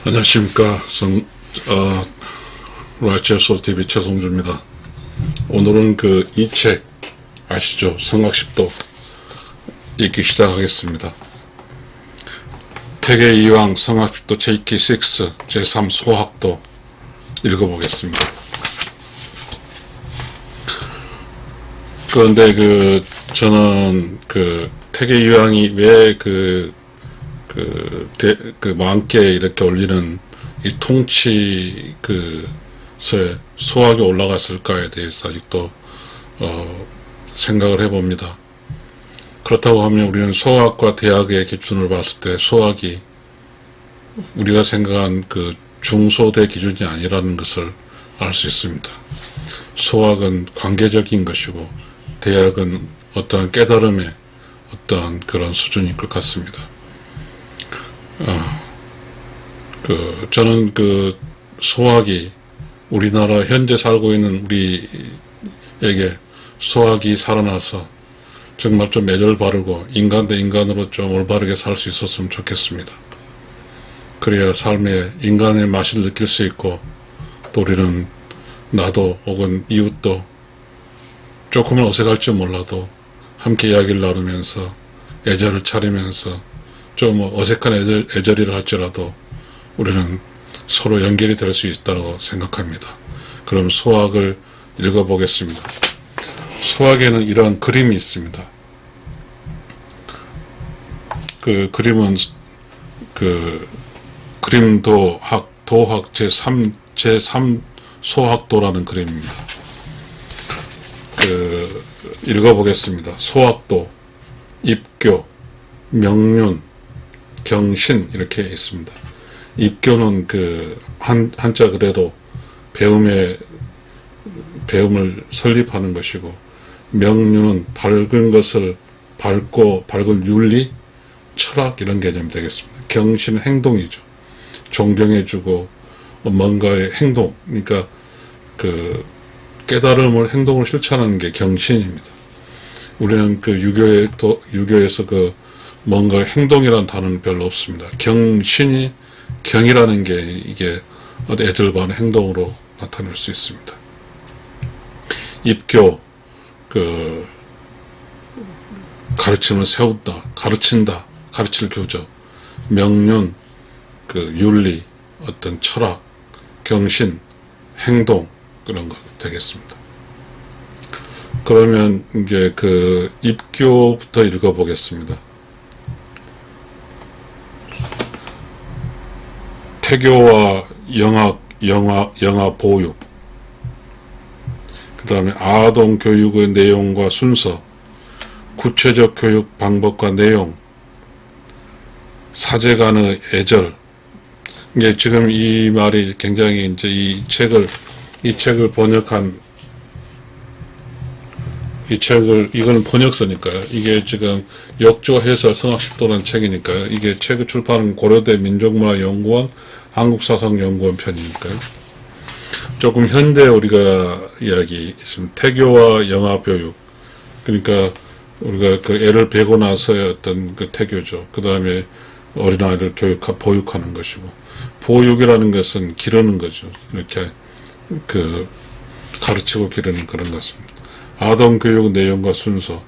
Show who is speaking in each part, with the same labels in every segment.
Speaker 1: 안녕하십니까. 라이처스 TV 최성주입니다. 오늘은 이 책 아시죠? 성악십도 읽기 시작하겠습니다. 태계 이황 성악십도 JK6 제3 소학도 읽어보겠습니다. 그런데 저는 태계 이황이 왜 만께 이렇게 올리는 이 통치 소학이 올라갔을까에 대해서 아직도 생각을 해봅니다. 그렇다고 하면 우리는 소학과 대학의 기준을 봤을 때 소학이 우리가 생각한 중소대 기준이 아니라는 것을 알 수 있습니다. 소학은 관계적인 것이고 대학은 어떠한 깨달음의 어떠한 그런 수준인 것 같습니다. 저는 소학이 우리나라 현재 살고 있는 우리에게 소학이 살아나서 정말 좀 애절 바르고 인간 대 인간으로 좀 올바르게 살 수 있었으면 좋겠습니다. 그래야 삶에 인간의 맛을 느낄 수 있고 또 우리는 나도 혹은 이웃도 조금은 어색할지 몰라도 함께 이야기를 나누면서 애절을 차리면서 좀 어색한 애절이라 할지라도 우리는 서로 연결이 될 수 있다고 생각합니다. 그럼 소학을 읽어보겠습니다. 소학에는 이러한 그림이 있습니다. 그림은 그림도학 제3 소학도라는 그림입니다. 읽어보겠습니다. 소학도, 입교, 명륜, 경신 이렇게 있습니다. 입교는 한자 그대로 배움을 설립하는 것이고, 명륜은 밝은 것을 밝은 윤리, 철학 이런 개념이 되겠습니다. 경신은 행동이죠. 존경해주고 뭔가의 행동, 그러니까 깨달음을 행동을 실천하는 게 경신입니다. 우리는 유교에서 뭔가 행동이라는 단어는 별로 없습니다. 경신이 경이라는 게 이게 애들 바른 행동으로 나타낼 수 있습니다. 입교, 가르침을 세운다, 가르친다, 가르칠 교조. 명륜, 윤리, 어떤 철학, 경신, 행동, 그런 것 되겠습니다. 그러면 이제 입교부터 읽어보겠습니다. 태교와 영아 보육, 그 다음에 아동 교육의 내용과 순서, 구체적 교육 방법과 내용, 사제 간의 애절. 이게 지금 이 말이 굉장히 이제 이 책을 번역한 이거는 번역서니까요. 이게 지금 역조해설 성악십도라는 책이니까요. 이게 책을 출판한 고려대 민족문화연구원 한국사상연구원 편이니까요. 조금 현대 우리가 이야기 있습니다. 태교와 영아교육. 그러니까 우리가 애를 베고 나서의 어떤 태교죠. 그 다음에 어린아이를 보육하는 것이고, 보육이라는 것은 기르는 거죠. 이렇게 가르치고 기르는 그런 것입니다. 아동교육 내용과 순서.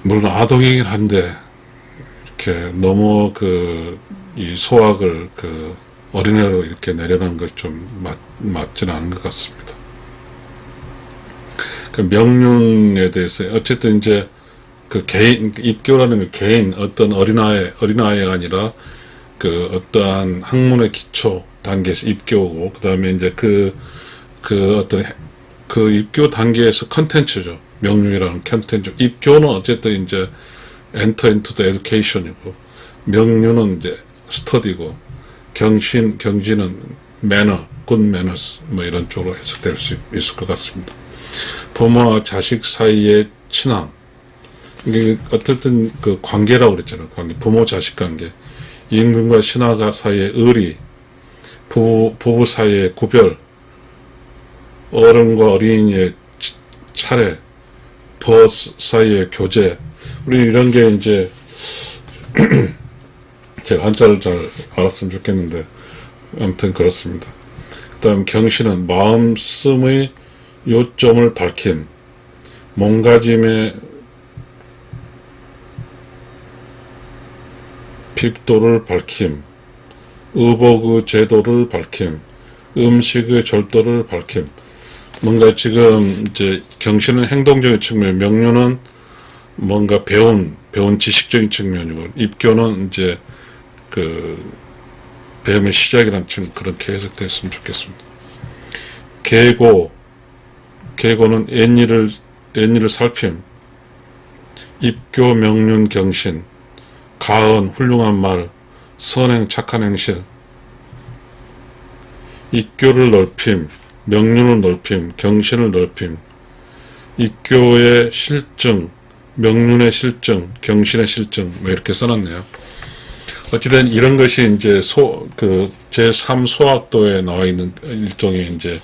Speaker 1: 물론 아동이긴 한데, 이렇게 너무 이 소학을 어린애로 이렇게 내려놓은 것 좀 맞지는 않은 것 같습니다. 명륜에 대해서, 어쨌든 이제 개인, 입교라는 게 개인, 어떤 어린아이가 아니라 어떠한 학문의 기초 단계에서 입교고, 그 다음에 이제 어떤 입교 단계에서 컨텐츠죠. 명륜이라는 컨텐츠. 입교는 어쨌든 이제 enter into the education이고, 명륜은 이제 스터디고, 경지는 manner, good manners, 이런 쪽으로 해석될 수 있을 것 같습니다. 부모와 자식 사이의 친함. 이게 어쨌든 관계라고 그랬잖아요. 부모 자식 관계. 임금과 신하가 사이의 의리, 부부 사이의 구별, 어른과 어린이의 차례, 벗 사이의 교제. 우리 이런 게 이제 제가 한자를 잘 알았으면 좋겠는데, 아무튼 그렇습니다. 그 다음 경신은 마음씀의 요점을 밝힘, 몸가짐의 핍도를 밝힘, 의복의 제도를 밝힘, 음식의 절도를 밝힘. 뭔가 지금 이제 경신은 행동적인 측면, 명륜은 뭔가 배운 지식적인 측면이고, 입교는 이제 배움의 시작이라는 그렇게 해석됐으면 좋겠습니다. 계고는 옛일을 살핌, 입교, 명륜, 경신, 가언, 훌륭한 말, 선행, 착한 행실, 입교를 넓힘, 명륜을 넓힘, 경신을 넓힘, 입교의 실증, 명륜의 실증, 경신의 실증, 뭐 이렇게 써놨네요. 어찌된 이런 것이 이제 제3 소학도에 나와 있는 일종의 이제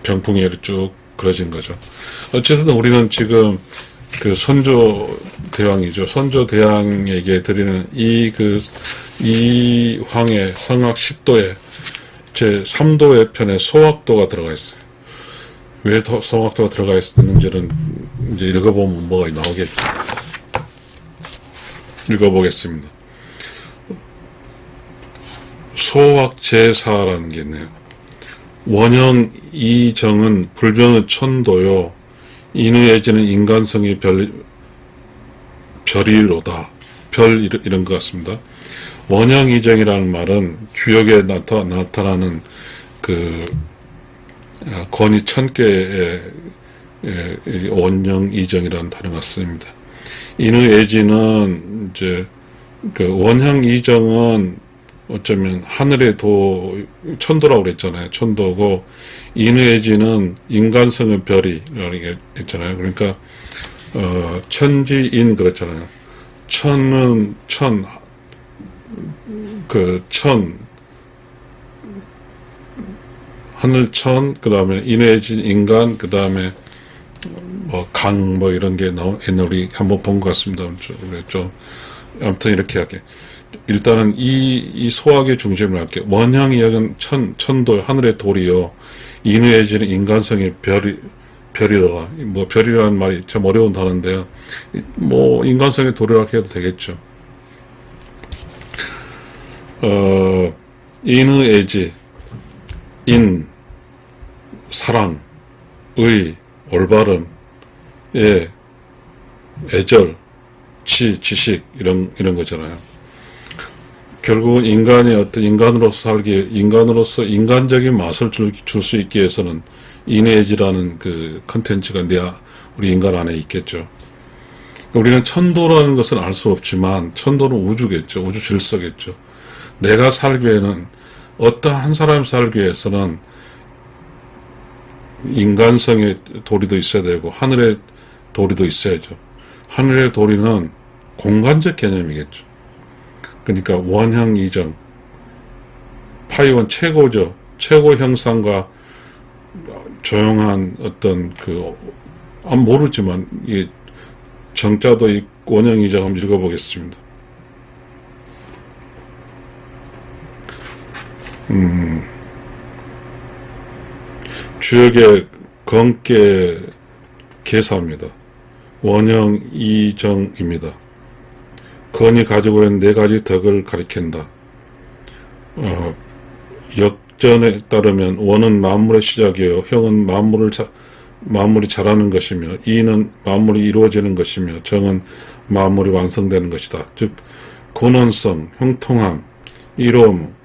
Speaker 1: 병풍이 쭉 그려진 거죠. 어쨌든 우리는 지금 선조대왕이죠. 선조대왕에게 드리는 이 황의 성악 10도에 제3도의 편에 소학도가 들어가 있어요. 왜 소학도가 들어가 있는지는 이제 읽어보면 뭐가 나오겠죠. 읽어보겠습니다. 소학제사라는 게 있네요. 원형 이정은 불변의 천도요. 인의애지는 인간성이 별이로다. 이런 것 같습니다. 원형 이정이라는 말은 주역에 나타나는 권위 1000개의 원형 이정이라는 단어가 쓰입니다. 인의애지는 이제 원형 이정은 어쩌면 하늘의 천도라고 그랬잖아요. 천도고, 인의애지는 인간성의 별이라는 게 있잖아요. 그러니까, 천지인 그렇잖아요. 천은 하늘천, 그 다음에 인의애진 인간, 그 다음에 이런 게 옛날에 우리 한번 본 것 같습니다. 좀, 아무튼 이렇게 할게. 일단은 이 소학의 중심을 할게. 원형이역은 천도, 하늘의 돌이요. 인의애지는 인간성의 별이라. 별이라는 말이 참 어려운 단어인데요. 인간성의 돌이라고 해도 되겠죠. 인의애지, 사랑, 올바름, 애절, 지식, 이런 거잖아요. 결국은 인간이 어떤 인간으로서 인간적인 맛을 줄 수 있기 위해서는 인의애지라는 컨텐츠가 우리 인간 안에 있겠죠. 우리는 천도라는 것은 알 수 없지만, 천도는 우주겠죠. 우주 질서겠죠. 내가 살기 위해는, 어떠한 사람이 살기 위해서는 인간성의 도리도 있어야 되고, 하늘의 도리도 있어야죠. 하늘의 도리는 공간적 개념이겠죠. 그러니까 원형 이정, 파이원 최고죠. 최고 형상과 조용한 어떤 모르지만 이 정자도 이 원형 이정 한번 읽어보겠습니다. 주역의 건께 계사입니다. 원형 이정입니다. 건이 가지고 있는 4가지 덕을 가리킨다. 역전에 따르면 원은 만물의 시작이요, 형은 만물이 자라는 것이며, 이는 만물이 이루어지는 것이며, 정은 만물이 완성되는 것이다. 즉 근원성, 형통함, 이로움,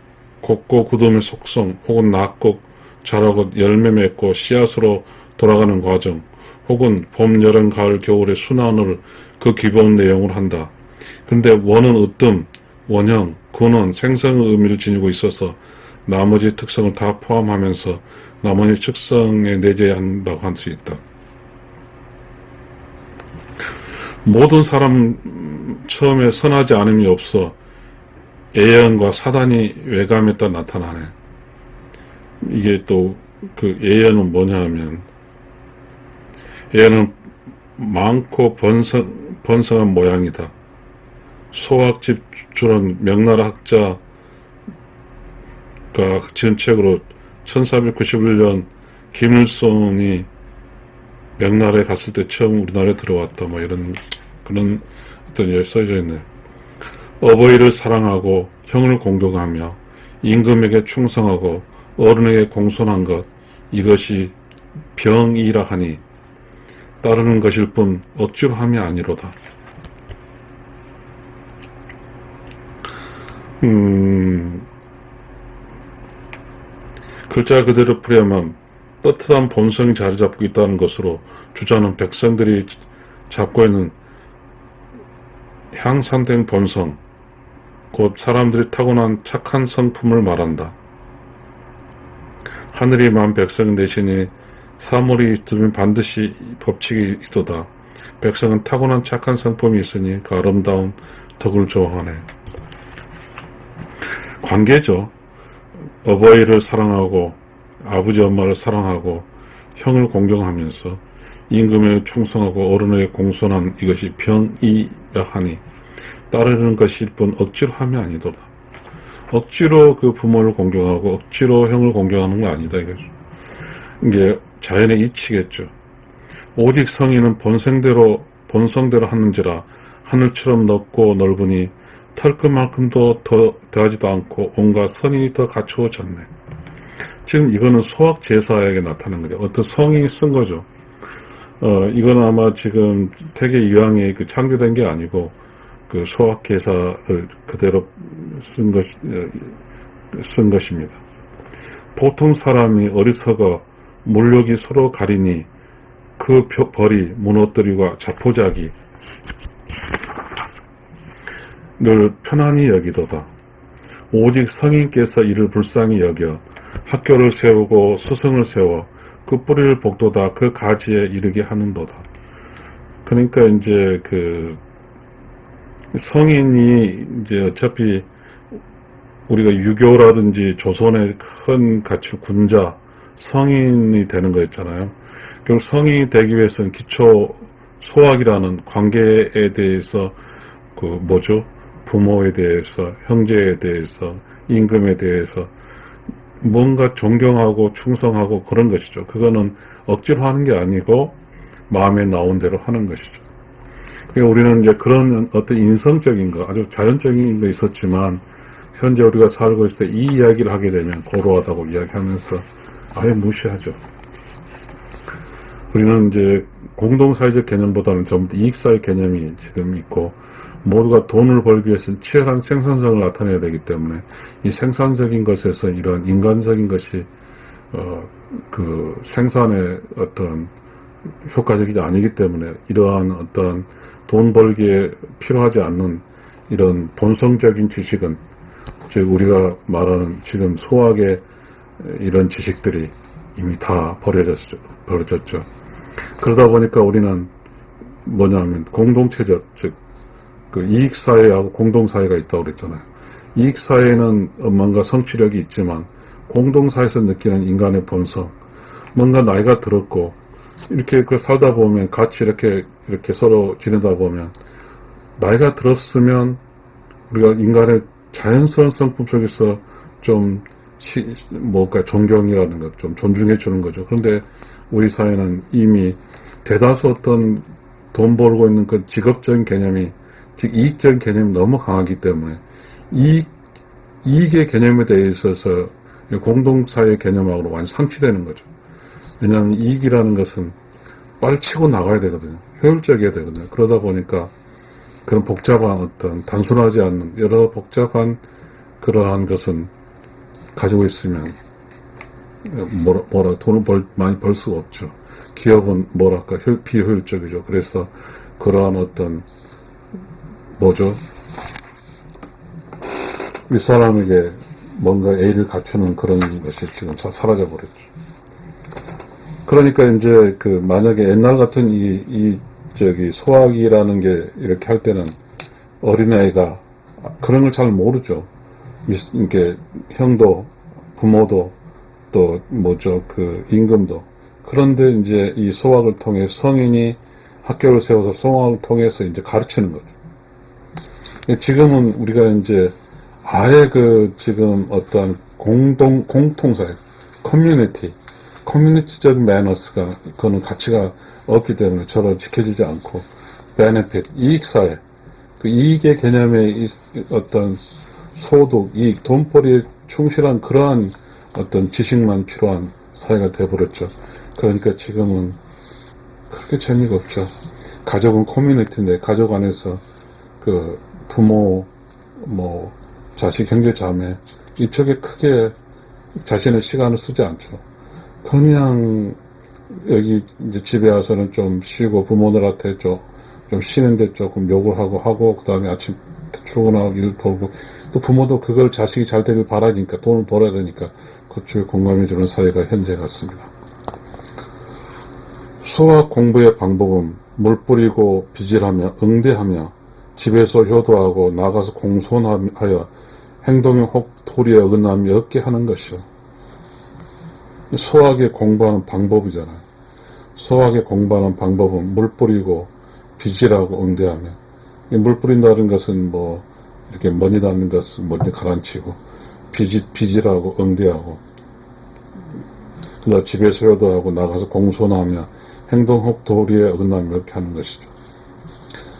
Speaker 1: 곱고 굳음의 속성, 혹은 낳고 자라고 열매 맺고 씨앗으로 돌아가는 과정, 혹은 봄, 여름, 가을, 겨울의 순환을 그 기본 내용을 한다. 근데 원은 으뜸, 원형, 근원, 생성의 의미를 지니고 있어서 나머지 특성을 다 포함하면서 나머지 특성에 내재한다고 할 수 있다. 모든 사람 처음에 선하지 않음이 없어 예언과 사단이 외감에 따라 나타나네. 이게 또 예언은 뭐냐 하면, 예언은 많고 번성한 모양이다. 소학 집주는 명나라 학자가 지은 책으로 1491년 김일성이 명나라에 갔을 때 처음 우리나라에 들어왔다, 뭐 이런 그런 어떤 여기 써져 있네요. 어버이를 사랑하고 형을 공경하며 임금에게 충성하고 어른에게 공손한 것, 이것이 병이라 하니 따르는 것일 뿐 억지로 함이 아니로다. 글자 그대로 풀이하면 떳떳한 본성이 자리 잡고 있다는 것으로 주자는 백성들이 잡고 있는 향상된 본성, 곧 사람들이 타고난 착한 성품을 말한다. 하늘이 만 백성 대신에 사물이 들면 반드시 법칙이 있도다. 백성은 타고난 착한 성품이 있으니 그 아름다운 덕을 좋아하네. 관계죠. 어버이를 사랑하고 아버지 엄마를 사랑하고 형을 공경하면서 임금에 충성하고 어른에게 공손한 이것이 병이라 하니 따르는 것일 뿐 억지로 함이 아니도다. 억지로 그 부모를 공경하고 억지로 형을 공경하는 거 아니다, 이거죠. 이게 자연의 이치겠죠. 오직 성인은 본성대로 하는지라 하늘처럼 넓고 넓으니 털끝만큼도 더 더하지도 않고 온갖 선이 더 갖추어졌네. 지금 이거는 소학 제사에게 나타난 거죠. 어떤 성인이 쓴 거죠. 이건 아마 지금 태계 이황이 창조된 게 아니고 그 소학 제사를 그대로 쓴 것입니다. 보통 사람이 어리석어 물욕이 서로 가리니 그 벌이 무너뜨리고 자포자기 늘 편안히 여기도다. 오직 성인께서 이를 불쌍히 여겨 학교를 세우고 스승을 세워 그 뿌리를 복도다 그 가지에 이르게 하는도다. 그러니까 이제 그 성인이 이제 어차피 우리가 유교라든지 조선의 큰 가축 군자 성인이 되는 거였잖아요. 결국 성인이 되기 위해서는 기초 소학이라는 관계에 대해서 부모에 대해서, 형제에 대해서, 임금에 대해서 뭔가 존경하고 충성하고 그런 것이죠. 그거는 억지로 하는 게 아니고 마음에 나온 대로 하는 것이죠. 그러니까 우리는 이제 그런 어떤 인성적인 거, 아주 자연적인 거 있었지만 현재 우리가 살고 있을 때 이 이야기를 하게 되면 고루하다고 이야기하면서 아예 무시하죠. 우리는 이제 공동사회적 개념보다는 전부 이익사회 개념이 지금 있고 모두가 돈을 벌기 위해서는 치열한 생산성을 나타내야 되기 때문에 이 생산적인 것에서 이런 인간적인 것이 그 생산의 어떤 효과적이지 아니기 때문에 이러한 어떤 돈 벌기에 필요하지 않는 이런 본성적인 지식은 즉 우리가 말하는 지금 소학의 이런 지식들이 이미 다 버려졌죠. 그러다 보니까 우리는 뭐냐면 공동체적 즉 그 이익사회하고 공동사회가 있다고 그랬잖아요. 이익사회는 뭔가 성취력이 있지만 공동사회에서 느끼는 인간의 본성, 뭔가 나이가 들었고 이렇게 살다 보면 같이 이렇게 서로 지내다 보면 나이가 들었으면 우리가 인간의 자연스러운 성품 속에서 좀 존경이라는 것, 좀 존중해 주는 거죠. 그런데 우리 사회는 이미 대다수 어떤 돈 벌고 있는 그 직업적인 개념이 즉 이익적인 개념이 너무 강하기 때문에 이익의 개념에 대해 있어서 공동사회 개념하고 완전 상치되는 거죠. 왜냐하면 이익이라는 것은 빨리 치고 나가야 되거든요. 효율적이어야 되거든요. 그러다 보니까 그런 복잡한 어떤 단순하지 않는 여러 복잡한 그러한 것은 가지고 있으면 돈을 많이 벌 수가 없죠. 기업은 비효율적이죠. 그래서 그러한 어떤 우리 사람에게 뭔가 A를 갖추는 그런 것이 지금 사라져버렸죠. 그러니까 이제 만약에 옛날 같은 소학이라는 게 이렇게 할 때는 어린아이가 그런 걸 잘 모르죠. 이게 형도, 부모도, 또 임금도. 그런데 이제 이 소학을 통해 성인이 학교를 세워서 소학을 통해서 이제 가르치는 거죠. 지금은 우리가 이제 아예 그 지금 어떤 공통사회, 커뮤니티적 매너스가, 그거는 가치가 없기 때문에 저로 지켜지지 않고, 베네핏, 이익사회, 그 이익의 개념의 어떤 소득, 이익, 돈벌이에 충실한 그러한 어떤 지식만 필요한 사회가 돼버렸죠. 그러니까 지금은 그렇게 재미가 없죠. 가족은 커뮤니티인데, 가족 안에서 그 부모, 뭐, 자식, 형제, 자매, 이쪽에 크게 자신의 시간을 쓰지 않죠. 그냥 여기 이제 집에 와서는 좀 쉬고 부모들한테 좀 쉬는데 조금 욕을 하고, 그 다음에 아침 출근하고 일 돌고, 또 부모도 그걸 자식이 잘 되길 바라니까, 돈을 벌어야 되니까, 그쪽에 공감해주는 사회가 현재 같습니다. 수학 공부의 방법은 물 뿌리고 빗질하며 응대하며 집에서 효도하고 나가서 공손하여 행동이 혹 도리에 어긋남이 없게 하는 것이요. 수학에 공부하는 방법이잖아요. 수학에 공부하는 방법은 물 뿌리고 빗질하고 응대하며, 물 뿌린다는 것은 뭐 이렇게 머니다는 것은 먼저 가라앉히고, 빗질하고 응대하고, 그다음 집에서 효도하고 나가서 공손하며 행동 혹 도리에 어긋남이 없게 하는 것이죠.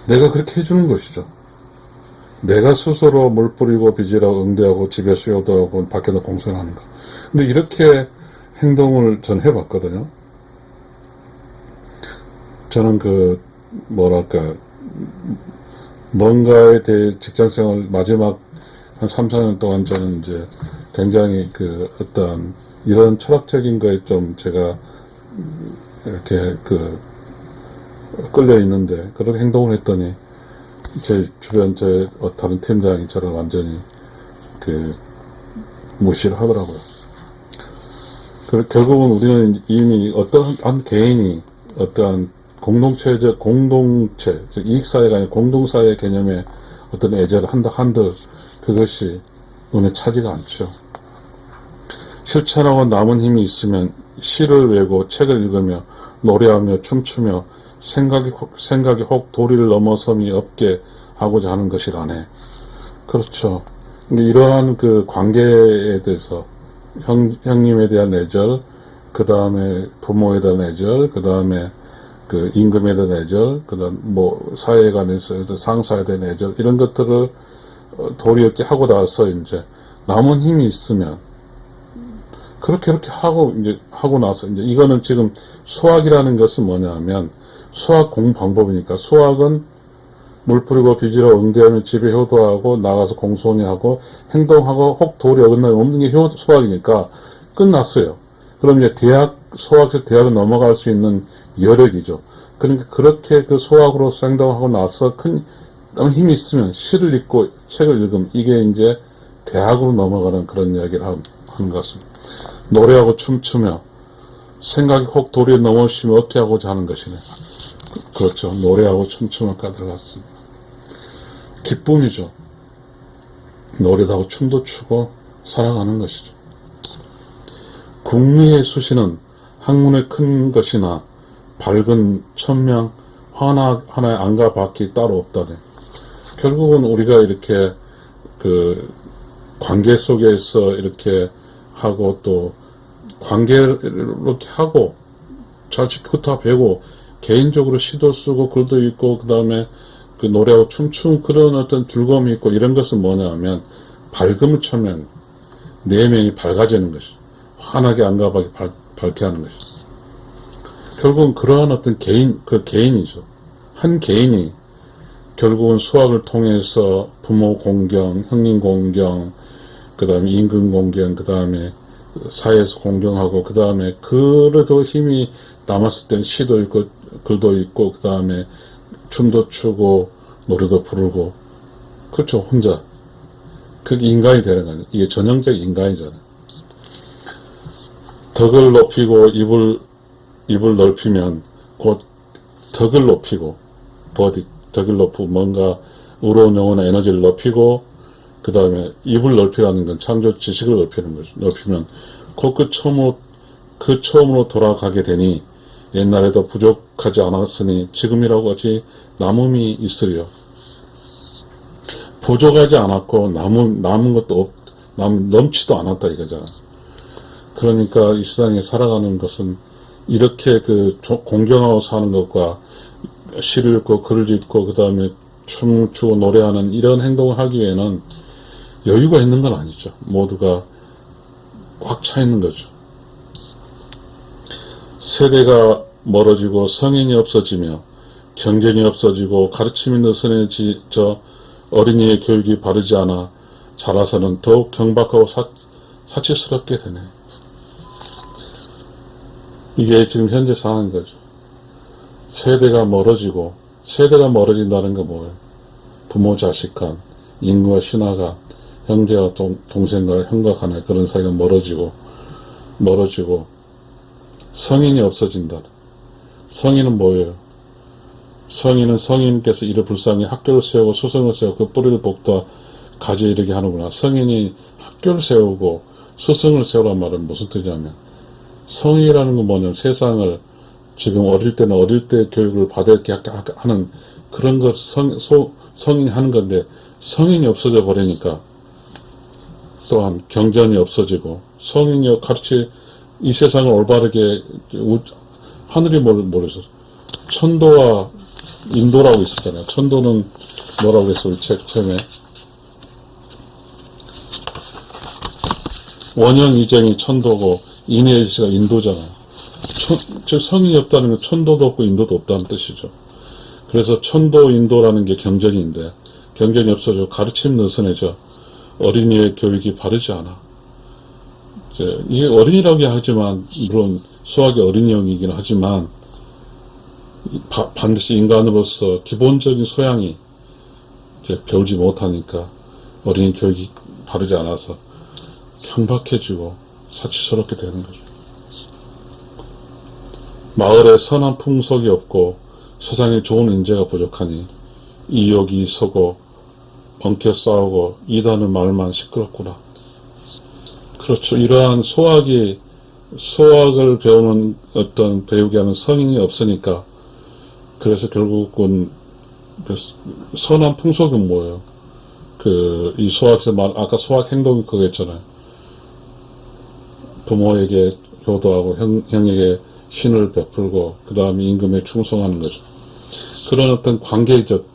Speaker 1: 내가 그렇게 해주는 것이죠. 내가 스스로 물 뿌리고 빗질하고 응대하고 집에서 효도하고 밖에서 공손하는 것. 근데 이렇게 행동을 전 해봤거든요. 저는 뭔가에 대해 직장생활 마지막 한 3, 4년 동안 저는 이제 굉장히 어떤 이런 철학적인 거에 좀 제가 이렇게 끌려 있는데, 그런 행동을 했더니 제 주변 다른 팀장이 저를 완전히 무시를 하더라고요. 결국은 우리는 이미 어떤 개인이 어떠한 공동체, 즉 이익사회가 아니라 공동사회 개념의 어떤 애절을 한들 그것이 눈에 차지가 않죠. 실천하고 남은 힘이 있으면 시를 외고 책을 읽으며 노래하며 춤추며 생각이 혹 도리를 넘어섬이 없게 하고자 하는 것이라네. 그렇죠. 이러한 관계에 대해서 형님에 대한 애절, 그 다음에 부모에 대한 애절, 그 다음에 임금에 대한 애절, 그 다음 사회 간에서 상사에 대한 애절, 이런 것들을 도리 없게 하고 나서 이제 남은 힘이 있으면 그렇게 하고 나서 이거는 지금 수학이라는 것은 뭐냐면 수학 공부 방법이니까, 수학은 물 뿌리고 빗질하고 응대하며 집에 효도하고 나가서 공손히 하고 행동하고 혹 도리 어긋남이 없는 게 수학이니까 끝났어요. 그럼 이제 수학에서 대학을 넘어갈 수 있는 여력이죠. 그러니까 그렇게 수학으로 행동하고 나서 너무 힘이 있으면 시를 읽고 책을 읽으면 이게 이제 대학으로 넘어가는 그런 이야기를 하는 것 같습니다. 노래하고 춤추며 생각이 혹 도리에 넘어오시면 어떻게 하고자 하는 것이네. 그렇죠. 노래하고 춤추며가 들어갔습니다. 기쁨이죠. 노래도 하고 춤도 추고 살아가는 것이죠. 국리의 수시는 학문의 큰 것이나 밝은 천명 하나의 안과 밖이 따로 없다네. 결국은 우리가 이렇게 관계 속에서 이렇게 하고 또 관계를 이렇게 하고 잘 지키고 다 배우고 개인적으로 시도 쓰고 글도 읽고 그 다음에 노래하고 춤추는 그런 어떤 즐거움이 있고, 이런 것은 뭐냐 하면 밝음을 쳐면 내면이 밝아지는 것이, 환하게 안과 밖이 밝게 하는 것이. 결국은 그러한 어떤 개인이죠. 한 개인이 결국은 수학을 통해서 부모 공경, 형님 공경, 그 다음에 임금 공경, 그 다음에 사회에서 공경하고, 그 다음에 그래도 힘이 남았을 땐 시도 읽고 글도 읽고, 그 다음에 춤도 추고 노래도 부르고, 그렇죠. 혼자 그게 인간이 되는 거아니에요. 이게 전형적 인간이잖아요. 덕을 높이고 입을 넓히면 곧 덕을 높이고, 덕을 높이고 뭔가 우러운 영혼의 에너지를 높이고, 그 다음에 입을 넓히라는 건 창조 지식을 넓히는 거죠. 넓히면 곧 그 처음으로 돌아가게 되니 옛날에도 부족하지 않았으니 지금이라고 하지 남음이 있으리요. 부족하지 않았고 남은 것도 넘치도 않았다 이거잖아. 그러니까 이 세상에 살아가는 것은 이렇게 공경하고 사는 것과 시를 읽고 글을 읽고 그 다음에 춤추고 노래하는 이런 행동을 하기 위해는 여유가 있는 건 아니죠. 모두가 꽉 차 있는 거죠. 세대가 멀어지고 성인이 없어지며 경쟁이 없어지고 가르침이 느슨해져 어린이의 교육이 바르지 않아 자라서는 더욱 경박하고 사치스럽게 되네. 이게 지금 현재 상황인 거죠. 세대가 멀어진다는 건 뭐예요? 부모 자식 간, 인과 신하가, 형제와 동생과 형과 간의 그런 사이가 멀어지고 성인이 없어진다. 성인은 뭐예요? 성인은 성인께서 이를 불쌍히 학교를 세우고 수성을 세우고 그 뿌리를 볶다 가지에 이르게 하는구나. 성인이 학교를 세우고 수성을 세우란 말은 무슨 뜻이냐면, 성인이라는 건 뭐냐면 세상을 지금 어릴 때 교육을 받아야 하는 그런 것 성인이 하는 건데, 성인이 없어져 버리니까 또한 경전이 없어지고, 성인이 이 세상을 올바르게 하늘이 모르겠어. 천도와 인도라고 있었잖아요. 천도는 뭐라고 했어? 우리 책 처음에 원형이쟁이 천도고 인해시가 인도잖아요. 즉 성인이 없다는 건 천도도 없고 인도도 없다는 뜻이죠. 그래서 천도 인도라는 게 경전인데, 경전이 없어져 가르침 느슨해져 어린이의 교육이 바르지 않아. 이게 어린이라고 하지만, 물론 수학이 어린이형이긴 하지만 반드시 인간으로서 기본적인 소양이 배우지 못하니까 어린이 교육이 바르지 않아서 경박해지고 사치스럽게 되는 거죠. 마을에 선한 풍속이 없고 세상에 좋은 인재가 부족하니 이욕이 서고 엉켜 싸우고 이다는 말만 시끄럽구나. 그렇죠. 이러한 소학을 배우는 배우게 하는 성인이 없으니까, 그래서 결국은 선한 풍속은 뭐예요? 이 소학에서 아까 소학 행동이 그거 있잖아요. 부모에게 효도하고 형에게 신을 베풀고 그 다음에 임금에 충성하는 거죠. 그런 어떤 관계적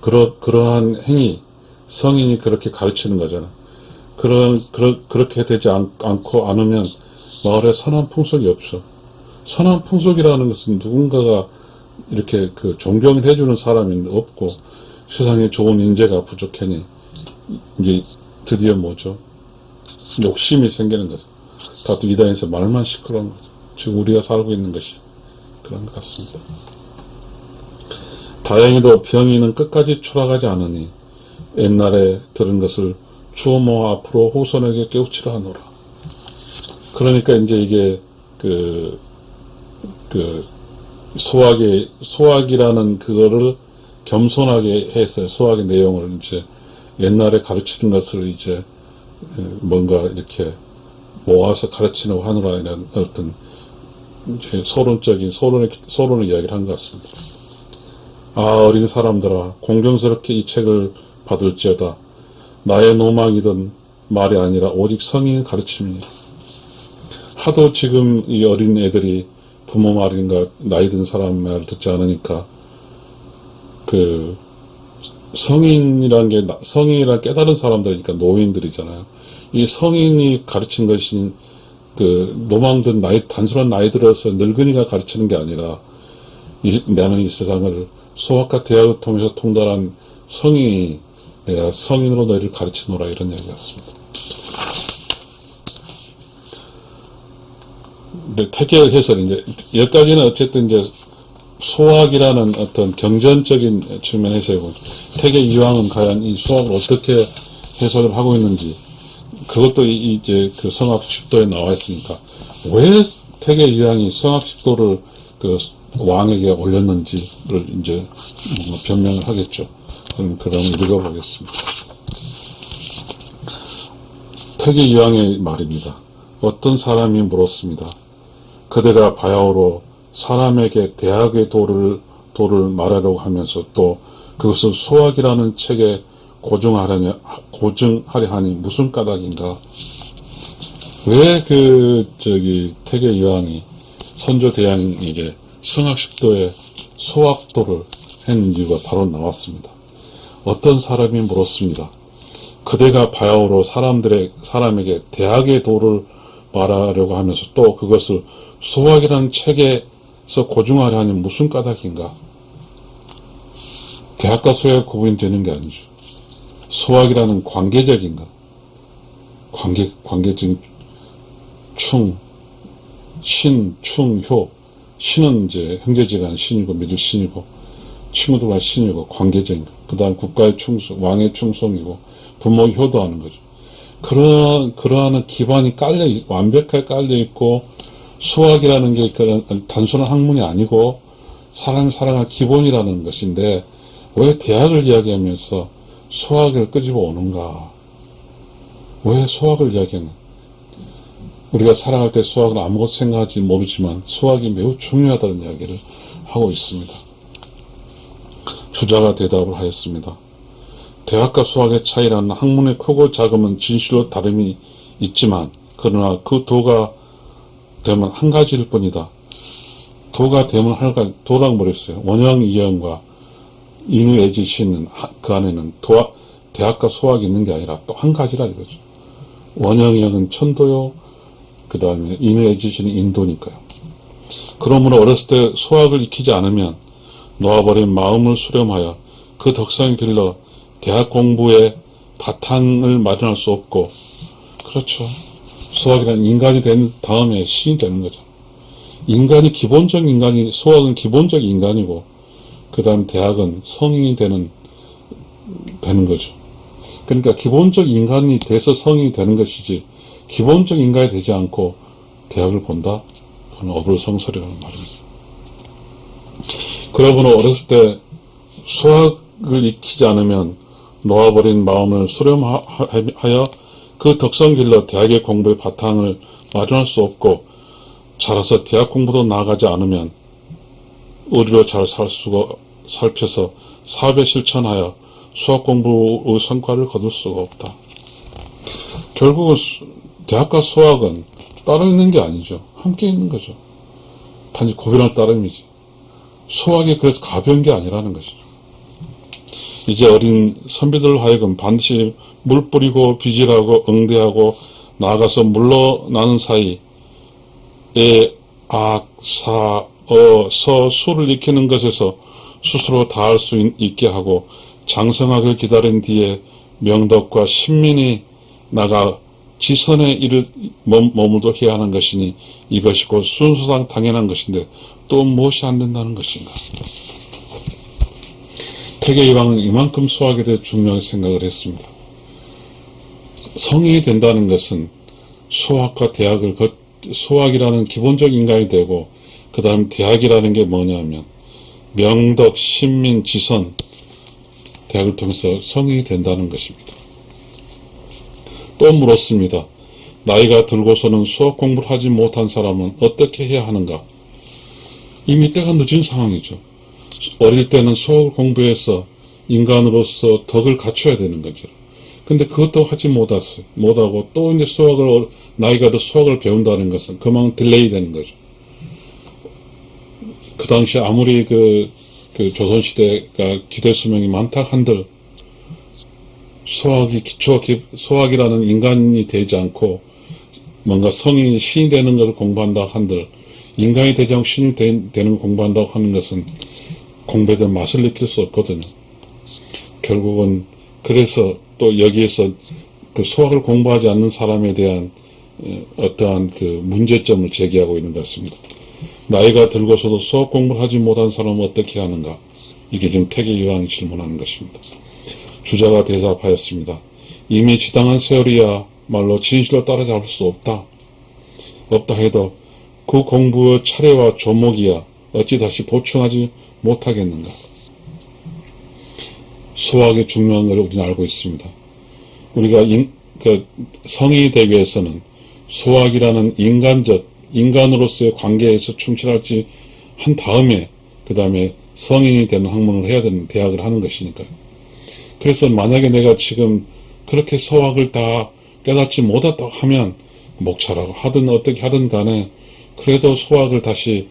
Speaker 1: 그러한 행위, 성인이 그렇게 가르치는 거잖아. 그렇게 되지 않으면 마을에 선한 풍속이 없어. 선한 풍속이라는 것은 누군가가 이렇게 존경을 해주는 사람이 없고 세상에 좋은 인재가 부족하니 이제 드디어 뭐죠? 욕심이 생기는 거죠. 다들 이단에서 말만 시끄러운 거죠. 지금 우리가 살고 있는 것이 그런 것 같습니다. 다행히도 병이는 끝까지 추락하지 않으니 옛날에 들은 것을 주어 모아 앞으로 후손에게 깨우치라 하노라. 그러니까 이제 이게 소학이라는 그거를 겸손하게 했어요. 소학의 내용을 이제 옛날에 가르치는 것을 이제 뭔가 이렇게 모아서 가르치는 하느라 이런 어떤 이제 소론의 이야기를 한 것 같습니다. 어린 사람들아, 공경스럽게 이 책을 받을지어다. 나의 노망이든 말이 아니라 오직 성인의 가르침이니. 하도 지금 이 어린 애들이 부모 말인가 나이 든 사람 말을 듣지 않으니까 성인이란 깨달은 사람들이니까 노인들이잖아요. 이 성인이 가르친 것이 노망든 단순한 나이 들어서 늙은이가 가르치는 게 아니라 나는 이 세상을 소학과 대학을 통해서 통달한 성인이 내가 성인으로 너희를 가르치노라, 이런 얘기 같습니다. 근데 태계의 해설이 여기까지는 어쨌든 소학이라는 어떤 경전적인 측면에서 태계 이황은 과연 이 소학을 어떻게 해석을 하고 있는지, 그것도 이제 성학 10도에 나와 있으니까 왜 태계 이황이 성학 10도를 왕에게 올렸는지를 이제 뭔가 변명을 하겠죠. 그럼 읽어보겠습니다. 태계 이황의 말입니다. 어떤 사람이 물었습니다. 그대가 바야흐로 사람에게 대학의 도를 말하려고 하면서 또 그것을 소학이라는 책에 고증하려 하니 무슨 까닭인가? 왜 태계 이황이 선조대왕에게 성학십도에 소학도를 했는 이유가 바로 나왔습니다. 어떤 사람이 물었습니다. 그대가 바야흐로 사람에게 대학의 도를 말하려고 하면서 또 그것을 소학이라는 책에서 고증하려 하니 무슨 까닭인가? 대학과 소학이 구분이 되는 게 아니죠. 소학이라는 관계적인가? 관계적인 신, 충, 효. 신은 이제 형제지간 신이고 믿을 신이고 친구들과 신이고 관계적인 거. 그 다음 국가의 충성, 왕의 충성이고 부모의 효도하는 거죠. 그러한 기반이 완벽하게 깔려있고 수학이라는 게 단순한 학문이 아니고 사람이 살아갈 기본이라는 것인데 왜 대학을 이야기하면서 수학을 끄집어 오는가? 왜 수학을 이야기하는가? 우리가 살아갈 때 수학을 아무것도 생각하지 모르지만 수학이 매우 중요하다는 이야기를 하고 있습니다. 주자가 대답을 하였습니다. 대학과 수학의 차이라는 학문의 크고 작음은 진실로 다름이 있지만 그러나 그 도가 되면 한 가지일 뿐이다. 도가 되면 도라고 뭐랬어요? 원형 이형과 인의애지시는 그 안에는 대학과 수학이 있는 게 아니라 또 한 가지라 이거죠. 원형 이형은 천도요. 그 다음에 인의애지시는 인도니까요. 그러므로 어렸을 때 수학을 익히지 않으면 놓아버린 마음을 수렴하여 그 덕성을 길러 대학 공부의 바탕을 마련할 수 없고, 그렇죠. 수학이란 인간이 된 다음에 신이 되는 거죠. 수학은 기본적 인간이고, 그 다음 대학은 성인이 되는 거죠. 그러니까 기본적 인간이 돼서 성인이 되는 것이지, 기본적 인간이 되지 않고 대학을 본다? 그건 어불성설이라는 말입니다. 그러므로 어렸을 때 수학을 익히지 않으면 놓아버린 마음을 수렴하여 그 덕성 길러 대학의 공부의 바탕을 마련할 수 없고, 자라서 대학 공부도 나아가지 않으면 의리로 잘 살펴서 사업에 실천하여 수학 공부의 성과를 거둘 수가 없다. 결국은 대학과 수학은 따로 있는 게 아니죠. 함께 있는 거죠. 단지 구별할 따름이지. 수학이 그래서 가벼운 게 아니라는 것이죠. 이제 어린 선비들로 하여금 반드시 물 뿌리고 비질하고 응대하고 나아가서 물러나는 사이 악, 사, 서, 수를 익히는 것에서 스스로 다할 수 있게 하고 장성하게 기다린 뒤에 명덕과 신민이 나가 지선의 일을 머물도 해야 하는 것이니 이것이 곧 순수상 당연한 것인데 또 무엇이 안 된다는 것인가? 태계 이황은 이만큼 수학에 대해 중요하게 생각을 했습니다. 성인이 된다는 것은 수학이라는 기본적 인간이 되고 그 다음 대학이라는 게 뭐냐면 명덕, 신민, 지선 대학을 통해서 성인이 된다는 것입니다. 또 물었습니다. 나이가 들고서는 수학 공부를 하지 못한 사람은 어떻게 해야 하는가? 이미 때가 늦은 상황이죠. 어릴 때는 수학을 공부해서 인간으로서 덕을 갖춰야 되는 거죠. 근데 그것도 하지 못하고 또 이제 나이가 더 수학을 배운다는 것은 그만큼 딜레이 되는 거죠. 그 당시 아무리 그 조선시대가 기대 수명이 많다 한들 수학이라는 인간이 되지 않고 뭔가 성인이 신이 되는 것을 공부한다 한들 인간이 되지 않고 신이 되는 걸 공부한다고 하는 것은 공부에 대한 맛을 느낄 수 없거든요. 결국은 그래서 또 여기에서 그 수학을 공부하지 않는 사람에 대한 어떠한 그 문제점을 제기하고 있는 것 같습니다. 나이가 들고서도 수학 공부를 하지 못한 사람은 어떻게 하는가? 이게 지금 태계 이황이 질문하는 것입니다. 주자가 대답하였습니다. 이미 지당한 세월이야말로 진실로 따라잡을 수 없다. 없다 해도 그 공부의 차례와 조목이야 어찌 다시 보충하지 못하겠는가? 수학의 중요한 것을 우리는 알고 있습니다. 우리가 성인이 되기 위해서는 수학이라는 인간으로서의 관계에서 충실하지 한 다음에 그 다음에 성인이 되는 학문을 해야 되는 대학을 하는 것이니까요. 그래서 만약에 내가 지금 그렇게 서학을 다 깨닫지 못했다 하면 목차라고 하든 어떻게 하든 간에 그래도 소학을 다시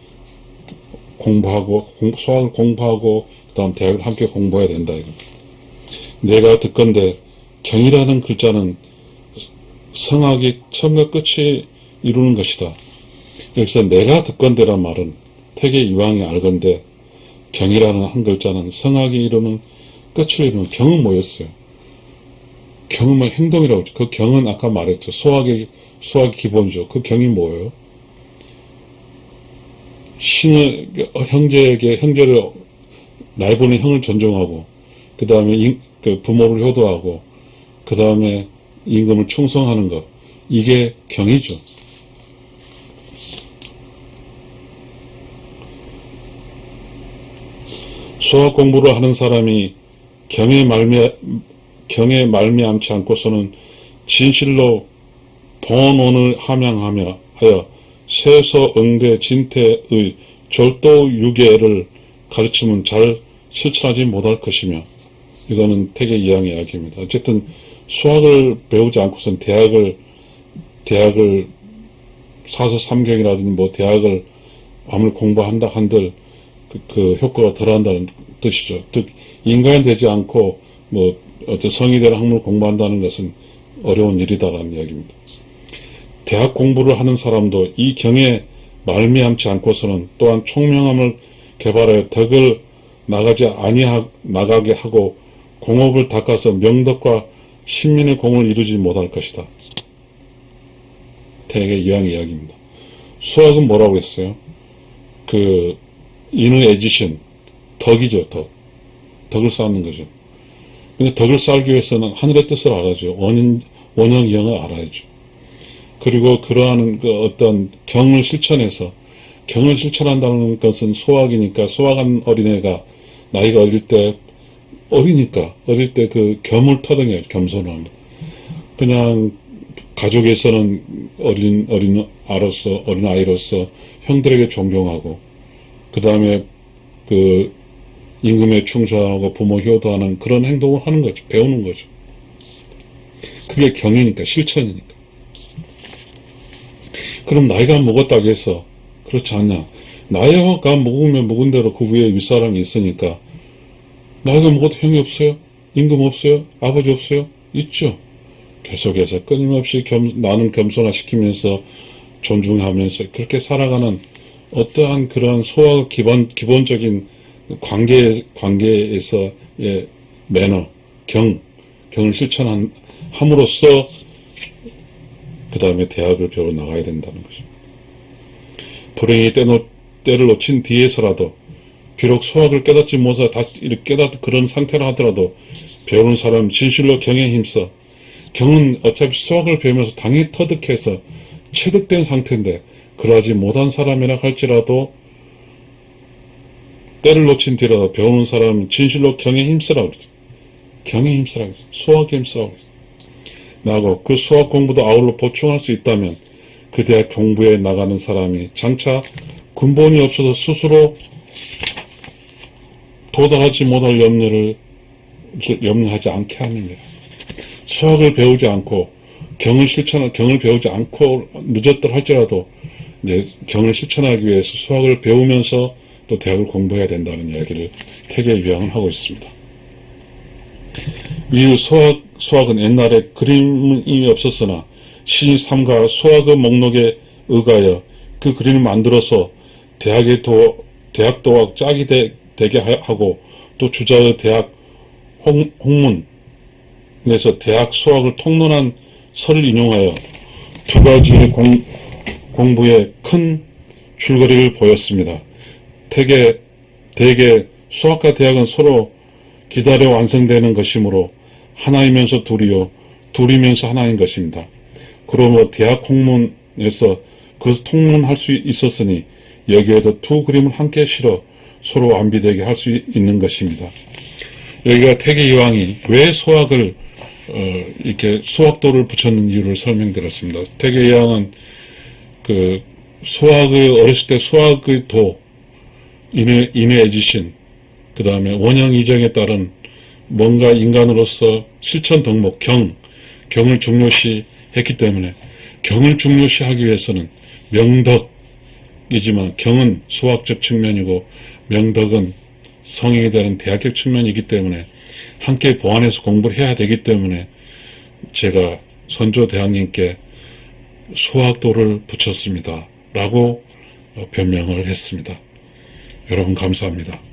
Speaker 1: 공부하고 소학을 공부하고 그 다음 대학을 함께 공부해야 된다. 내가 듣건대 경이라는 글자는 성학이 처음과 끝이 이루는 것이다. 여기서 내가 듣건대란 말은 태계 이황이 알건대 경이라는 한 글자는 성학이 이루는 끝을 이루는 경은 뭐였어요? 경은 뭐 행동이라고 했죠. 그 경은 아까 말했죠. 소학이 기본이죠. 그 경이 뭐예요? 신의 형제를 나이 보는 형을 존중하고 그 다음에 부모를 효도하고 그 다음에 임금을 충성하는 것, 이게 경이죠. 소학 공부를 하는 사람이 경에 말미암지 않고서는 진실로 본원을 함양하며 하여 세서 응대 진태의 절도 유계를 가르침은 잘 실천하지 못할 것이며, 이거는 태계 이항의 이야기입니다. 어쨌든 수학을 배우지 않고선 대학을 사서 삼경이라든지 뭐 대학을 아무리 공부한다 한들 그 효과가 덜한다는 뜻이죠. 즉 인간이 되지 않고 뭐 어떤 성이 되는 학문을 공부한다는 것은 어려운 일이다라는 이야기입니다. 대학 공부를 하는 사람도 이 경에 말미암지 않고서는 또한 총명함을 개발하여 덕을 나가게 하고 공업을 닦아서 명덕과 신민의 공을 이루지 못할 것이다. 태계 이항의 이야기입니다. 수학은 뭐라고 했어요? 인의 애지신, 덕이죠, 덕. 덕을 쌓는 거죠. 근데 덕을 쌓기 위해서는 하늘의 뜻을 알아야죠. 원형이형을 알아야죠. 그리고 그러한 어떤 경을 실천한다는 것은 소학이니까, 소학한 어린애가 나이가 어릴 때 그 겸을 터득해요. 겸손을 합니다. 그냥 가족에서는 어린아이로서 형들에게 존경하고, 그 다음에 임금에 충성하고 부모 효도하는 그런 행동을 하는 거죠. 배우는 거죠. 그게 경이니까, 실천이니까. 그럼 나이가 먹었다고 해서 그렇지 않냐? 나이가 먹으면 먹은 대로 그 위에 윗사람이 있으니까, 나이가 먹어도 형이 없어요? 임금 없어요? 아버지 없어요? 있죠. 계속해서 끊임없이 나는 겸손화시키면서 존중하면서 그렇게 살아가는 어떠한 그런 소화 기본적인 관계에서의 매너, 경을 실천함으로써 그 다음에 대학을 배워 나가야 된다는 것입니다. 불행히 때를 놓친 뒤에서라도 비록 소학을 깨닫지 못해서 다 이렇게 깨닫는 그런 상태라 하더라도 배우는 사람 진실로 경에 힘써, 경은 어차피 수학을 배우면서 당연히 터득해서 체득된 상태인데 그러하지 못한 사람이라 할지라도 때를 놓친 뒤라도 배우는 사람은 진실로 경에 힘쓰라고 그러죠. 경에 힘쓰라고 했어요. 수학에 힘쓰라고 했어요. 나고 그 수학 공부도 아울러 보충할 수 있다면 그 대학 공부에 나가는 사람이 장차 근본이 없어서 스스로 도달하지 못할 염려하지 않게 합니다. 수학을 배우지 않고 경을 배우지 않고 늦었다 할지라도 경을 실천하기 위해서 수학을 배우면서 또 대학을 공부해야 된다는 이야기를 태계 유항은 하고 있습니다. 이 수학은 옛날에 그림이 없었으나 신이 삼가 수학의 목록에 의하여 그 그림을 만들어서 대학도와 짝이 되게 하고 또 주자의 대학 홍문에서 대학 수학을 통론한 설을 인용하여 두 가지의 공부에 큰 줄거리를 보였습니다. 대개 수학과 대학은 서로 기다려 완성되는 것이므로 하나이면서 둘이요, 둘이면서 하나인 것입니다. 그러므로 대학 홍문에서 그것을 통론할 수 있었으니 여기에도 두 그림을 함께 실어 서로 완비되게 할 수 있는 것입니다. 여기가 태계 이황이 왜 수학을 이렇게 수학도를 붙였는 이유를 설명드렸습니다. 태계 이황은 어렸을 때 수학의 도, 인의 애지신, 그 다음에 원형 이정에 따른 뭔가 인간으로서 실천 덕목 경을 중요시 했기 때문에 경을 중요시 하기 위해서는 명덕이지만 경은 수학적 측면이고 명덕은 성인이 되는 대학적 측면이기 때문에 함께 보완해서 공부를 해야 되기 때문에 제가 선조 대왕님께 수학도를 붙였습니다 라고 변명을 했습니다. 여러분 감사합니다.